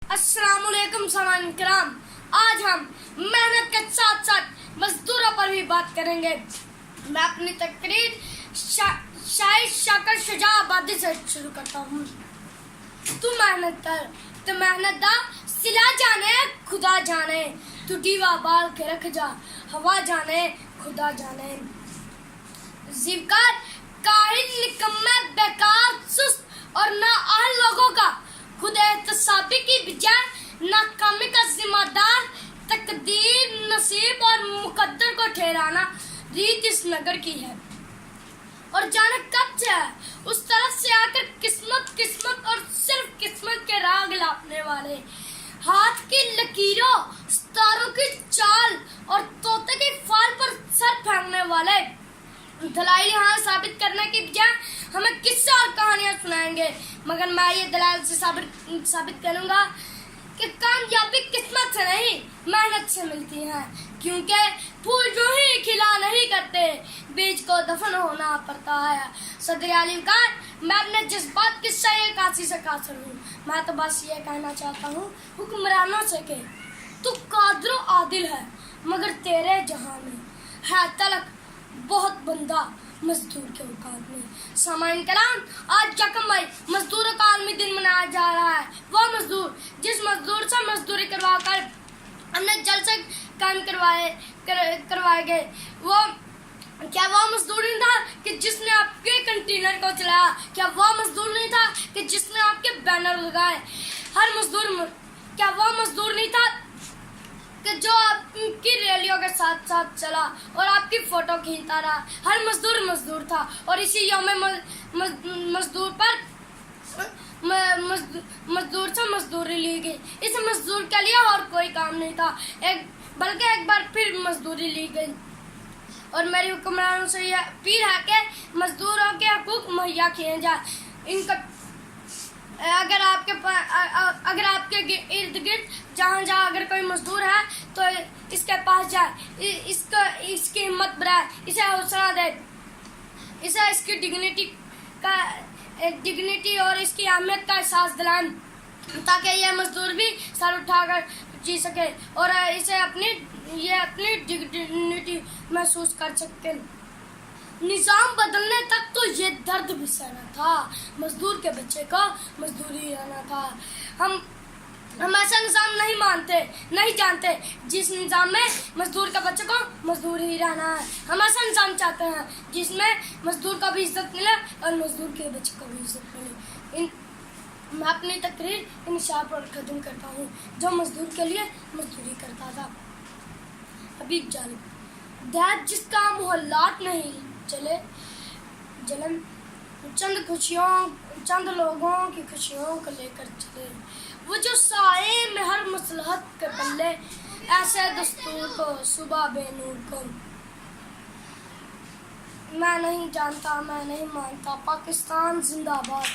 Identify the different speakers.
Speaker 1: अस्सलाम वालेकुम सामान कराम। आज हम मेहनत के साथ साथ मजदूरों पर भी बात करेंगे। मैं अपनी तकरीर शाहिद शाकर शुजा आबादी से शुरू करता हूँ। तू मेहनत कर, तो मेहनत दा, सिला जाने खुदा जाने, तू दीवा बाल के रख जा, हवा जाने खुदा जाने। जीवकार काहिल निकम्मे बेकार सुस्त और ना अहल लोगों का खुद एहतसाबी की बजाय नाकामी का जिम्मेदार तकदीर नसीब और मुकद्दर को ठहराना रीत इस नगर की है। और जाने कब से है उस तरफ से आकर किस्मत और सिर्फ किस्मत के राग लापने वाले, हाथ की लकीरों, सितारों की चाल और तोते की फाल पर सर फेंकने वाले दलाइल यहाँ साबित करने की बजाय हमें किस्से और कहानियां सुनाएंगे। मगर मैं ये दलाइल से साबित करूंगा कि कामयाबी किस्मत से नहीं मेहनत से मिलती है, क्योंकि फूल यूं ही खिला नहीं करते, बीज को दफन होना पड़ता है। सदर आलिमकार, मैं अपने जज्बात की सही काशी से कासर हूँ। मैं तो बस ये कहना चाहता हूँ हुक्मरानों से कि तू कादरो आदिल है, मगर तेरे जहां में है तलक बहुत बंदा मजदूर के औकात में। सामाइन कलाम, आज यकम मई मजदूरों का आलमी दिन मनाया जा रहा है। वो मजदूर जिस मजदूर से मजदूरी करवा कर हमने जलसे काम करवाए गए, वो क्या वो मजदूर नहीं था कि जिसने आपके कंटेनर को चलाया? क्या वो मजदूर नहीं था कि जिसने आपके बैनर लगाए? हर मजदूर क्या वो मजदूर नहीं था कि जो आपकी रैलियों के साथ साथ चला और आपकी फोटो खींचता रहा? हर मजदूर था। और इसी यौम मजदूर पर मजदूर से मजदूरी ली गई। इस मजदूर के लिए और कोई काम नहीं था, बल्कि एक बार फिर मजदूरी ली गई। और मेरी हुक्मरानों से यह अपील है कि मजदूरों के हकूक मुहैया किए जाए। इनका अगर आपके इर्द गिर्द जहाँ अगर कोई मजदूर है तो इसके पास जाए, इसकी हिम्मत बढ़ाए, इसे हौसला दे, इसे इसकी डिग्निटी और इसकी अहमियत का एहसास दिलाएं, ताकि यह मजदूर भी सर उठाकर जी सके और इसे अपनी डिग्निटी महसूस कर सके। निजाम बदलने तक तो ये दर्द भी सहना था, मजदूर के बच्चे का मजदूरी रहना था। हम ऐसा निजाम नहीं जानते जिस निजाम में मजदूर के बच्चे को मजदूर ही रहना है। हम ऐसा निजाम चाहते हैं जिसमें मजदूर को भी इज्जत मिले और मजदूर के बच्चे को भी इज्जत मिले। मैं अपनी तकरीर इन शार पर खत्म करता हूँ जो मजदूर के लिए मजदूरी करता था। हबीब जालिब, दैत जिसका मोहल्लात नहीं चले जलन, चंद लोगों की खुशियों को लेकर चले, वो जो साए में हर मसलहत के पल्ले, ऐसे दस्तूर को सुबह बेनूर को। मैं नहीं जानता, मैं नहीं मानता, पाकिस्तान जिंदाबाद।